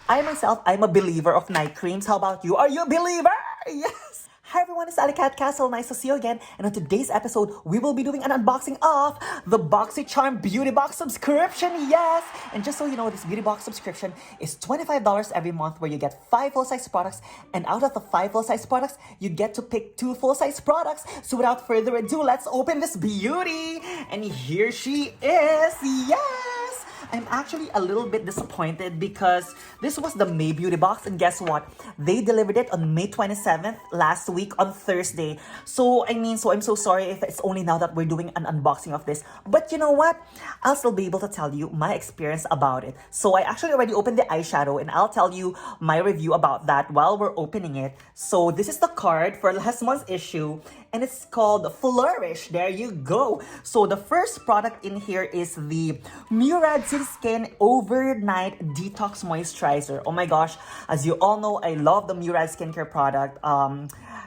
I myself, I'm a believer of night creams. How about you? Are you a believer? Yes! Hi everyone, it's Alicat Castle. Nice to see you again. And on today's episode, we will be doing an unboxing of the Boxycharm Beauty Box subscription. Yes! And just so you know, this Beauty Box subscription is $25 every month where you get 5 full-size products. And out of the 5 full-size products, you get to pick 2 full-size products. So without further ado, let's open this beauty. And here she is. Yes! I'm actually a little bit disappointed because this was the May Beauty Box, and guess what? They delivered it on May 27th last week on Thursday. So I'm so sorry if it's only now that we're doing an unboxing of this. But you know what? I'll still be able to tell you my experience about it. So I actually already opened the eyeshadow, and I'll tell you my review about that while we're opening it. So this is the card for last month's issue, and it's called Flourish. There you go. So the first product in here is the Murad City Skin Overnight Detox Moisturizer. Oh my gosh, as you all know, I love the Murad skincare product.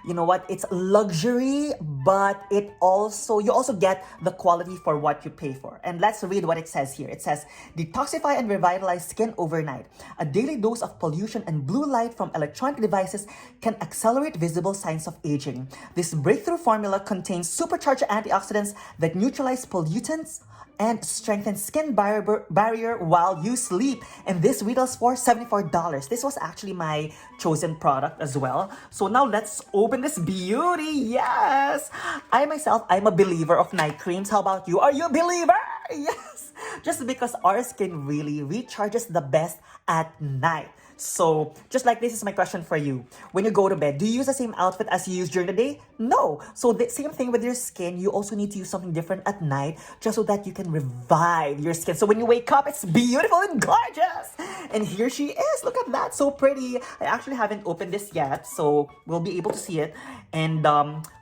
You know what? It's luxury, but you also get the quality for what you pay for. And let's read what it says here. It says, detoxify and revitalize skin overnight. A daily dose of pollution and blue light from electronic devices can accelerate visible signs of aging. This breakthrough formula contains supercharged antioxidants that neutralize pollutants and strengthen skin barrier while you sleep. And this retails for $74. This was actually my chosen product as well. So now let's open this beauty. Yes! I myself, I'm a believer of night creams. How about you? Are you a believer? Yes! Just because our skin really recharges the best at night. So, just like this is my question for you. When you go to bed, do you use the same outfit as you use during the day? No. So, the same thing with your skin. You also need to use something different at night just so that you can revive your skin. So, when you wake up, it's beautiful and gorgeous. And here she is. Look at that. So pretty. I actually haven't opened this yet, so we'll be able to see it. And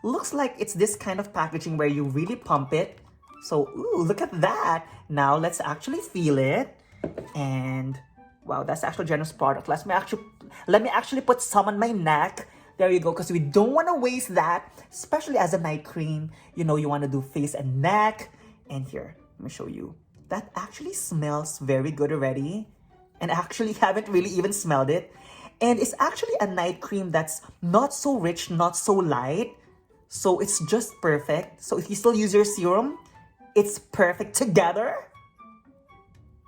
looks like it's this kind of packaging where you really pump it. So, ooh, look at that. Now, let's actually feel it. And wow, that's actually a generous product. Let me actually put some on my neck. There you go, because we don't want to waste that, especially as a night cream. You know, you want to do face and neck. And here, let me show you. That actually smells very good already. And I actually haven't really even smelled it. And it's actually a night cream that's not so rich, not so light. So it's just perfect. So if you still use your serum, it's perfect together.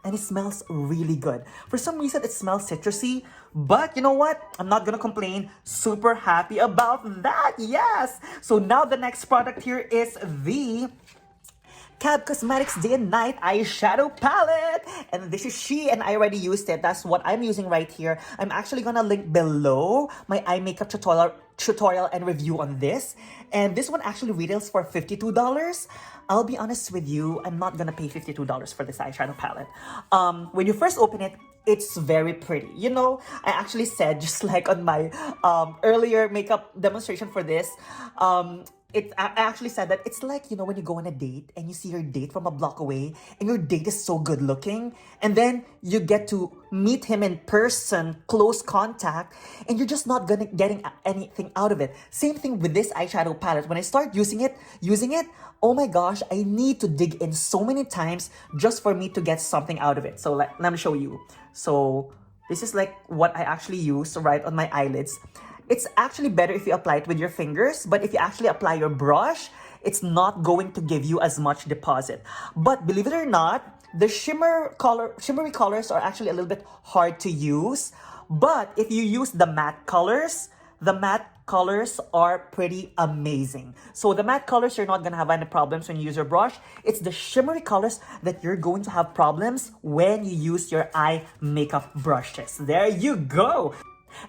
And it smells really good. For some reason, it smells citrusy. But you know what? I'm not gonna complain. Super happy about that. Yes! So now the next product here is the Cab Cosmetics Day and Night Eyeshadow Palette. And this is she, and I already used it. That's what I'm using right here. I'm actually gonna link below my eye makeup tutorial and review on this. And this one actually retails for $52. I'll be honest with you, I'm not gonna pay $52 for this eyeshadow palette. When you first open it, it's very pretty. You know, I actually said, just like on my earlier makeup demonstration for this, I actually said that it's like, you know, when you go on a date and you see your date from a block away and your date is so good looking, and then you get to meet him in person, close contact, and you're just not getting anything out of it. Same thing with this eyeshadow palette. When I start using it, oh my gosh, I need to dig in so many times just for me to get something out of it. So let me show you. So this is like what I actually use right on my eyelids. It's actually better if you apply it with your fingers, but if you actually apply your brush, it's not going to give you as much deposit. But believe it or not, the shimmery colors are actually a little bit hard to use. But if you use the matte colors are pretty amazing. So the matte colors, you're not gonna have any problems when you use your brush. It's the shimmery colors that you're going to have problems when you use your eye makeup brushes. There you go.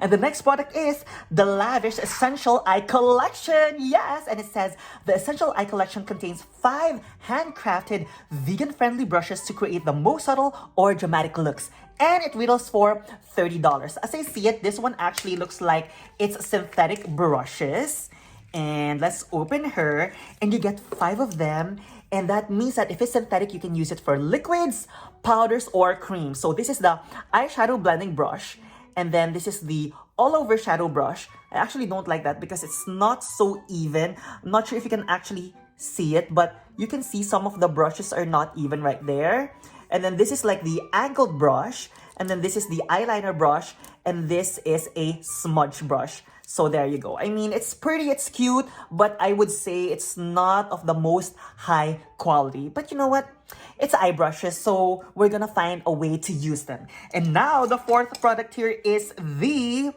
And the next product is the Lavish Essential Eye Collection. Yes, and it says the Essential Eye Collection contains 5 handcrafted vegan-friendly brushes to create the most subtle or dramatic looks. And it retails for $30. As I see it, this one actually looks like it's synthetic brushes. And let's open her, and you get 5 of them. And that means that if it's synthetic, you can use it for liquids, powders, or creams. So this is the eyeshadow blending brush. And then this is the all-over shadow brush. I actually don't like that because it's not so even. I'm not sure if you can actually see it, but you can see some of the brushes are not even right there. And then this is like the angled brush. And then this is the eyeliner brush. And this is a smudge brush. So there you go. I mean, it's pretty, it's cute, but I would say it's not of the most high quality. But you know what? It's eye brushes, so we're gonna find a way to use them. And now the fourth product here is the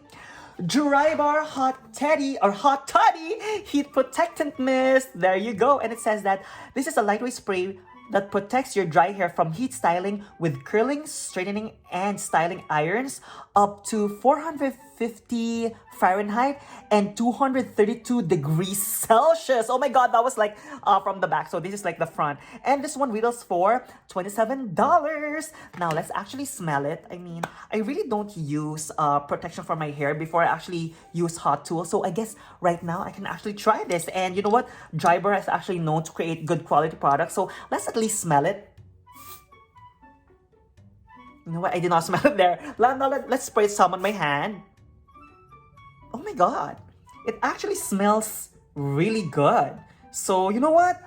Dry Bar Hot Teddy or Hot Toddy Heat Protectant Mist. There you go. And it says that this is a lightweight spray that protects your dry hair from heat styling with curling, straightening, and styling irons up to 450 Fahrenheit and 232 degrees Celsius. Oh my God, that was like from the back. So this is like the front. And this one retails for $27. Now let's actually smell it. I mean, I really don't use protection for my hair before I actually use hot tools. So I guess right now I can actually try this. And you know what? Dry Bar is actually known to create good quality products. So let's at least smell it. You know what? I did not smell it there. Let's spray some on my hand. Oh my God. It actually smells really good. So, you know what?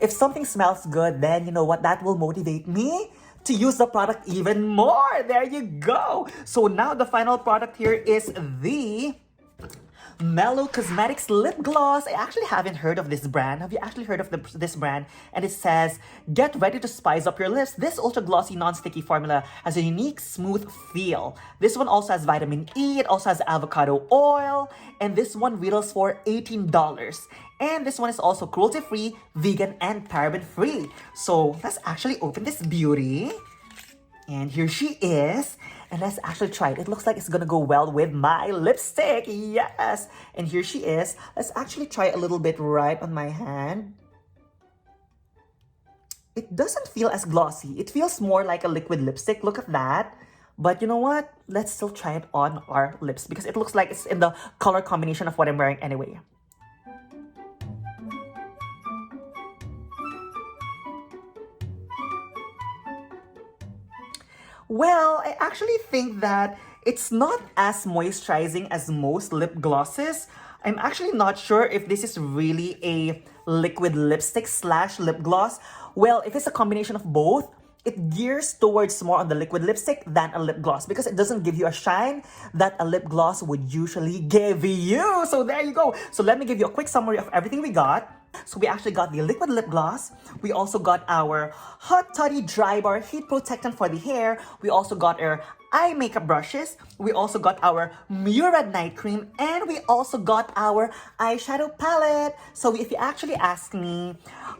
If something smells good, then you know what? That will motivate me to use the product even more. There you go. So now the final product here is the Mellow Cosmetics Lip Gloss. I actually haven't heard of this brand. Have you actually heard of this brand? And it says, get ready to spice up your lips. This ultra glossy non-sticky formula has a unique smooth feel. This one also has vitamin E. It also has avocado oil. And this one retails for $18. And this one is also cruelty-free, vegan, and paraben-free. So let's actually open this beauty. And here she is. And let's actually try it. It looks like it's gonna go well with my lipstick. Yes! And here she is. Let's actually try a little bit right on my hand. It doesn't feel as glossy. It feels more like a liquid lipstick. Look at that. But you know what? Let's still try it on our lips because it looks like it's in the color combination of what I'm wearing anyway. Well, I actually think that it's not as moisturizing as most lip glosses. I'm actually not sure if this is really a liquid lipstick slash lip gloss. Well, if it's a combination of both, it gears towards more on the liquid lipstick than a lip gloss because it doesn't give you a shine that a lip gloss would usually give you. So there you go. So let me give you a quick summary of everything we got. So we actually got the liquid lip gloss. We also got our Hot Toddy Dry Bar Heat Protectant for the hair. We also got our eye makeup brushes. We also got our Murad night cream. And we also got our eyeshadow palette. So if you actually ask me,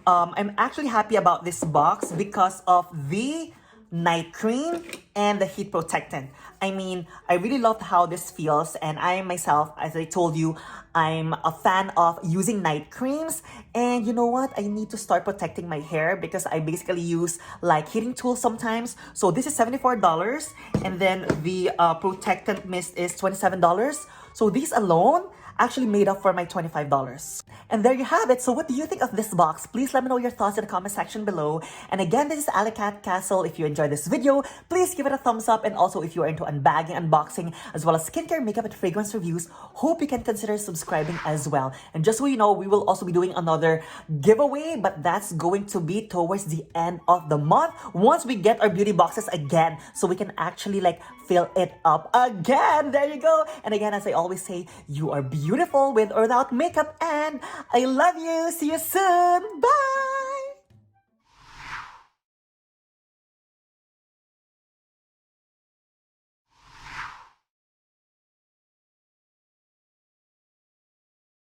I'm actually happy about this box because of the night cream and the heat protectant. I mean, I really loved how this feels, and I myself, as I told you, I'm a fan of using night creams. And you know what? I need to start protecting my hair because I basically use like heating tools sometimes. So this is $74, and then the protectant mist is $27. So these alone actually made up for my $25. And there you have it. So what do you think of this box? Please let me know your thoughts in the comment section below. And again, this is Alicat Castle. If you enjoyed this video, please give it a thumbs up. And also if you are into unbagging, unboxing, as well as skincare, makeup, and fragrance reviews, hope you can consider subscribing as well. And just so you know, we will also be doing another giveaway, but that's going to be towards the end of the month once we get our beauty boxes again, so we can actually like fill it up again. There you go. And again, as I always say, you are beautiful with or without makeup, and I love you. See you soon. Bye.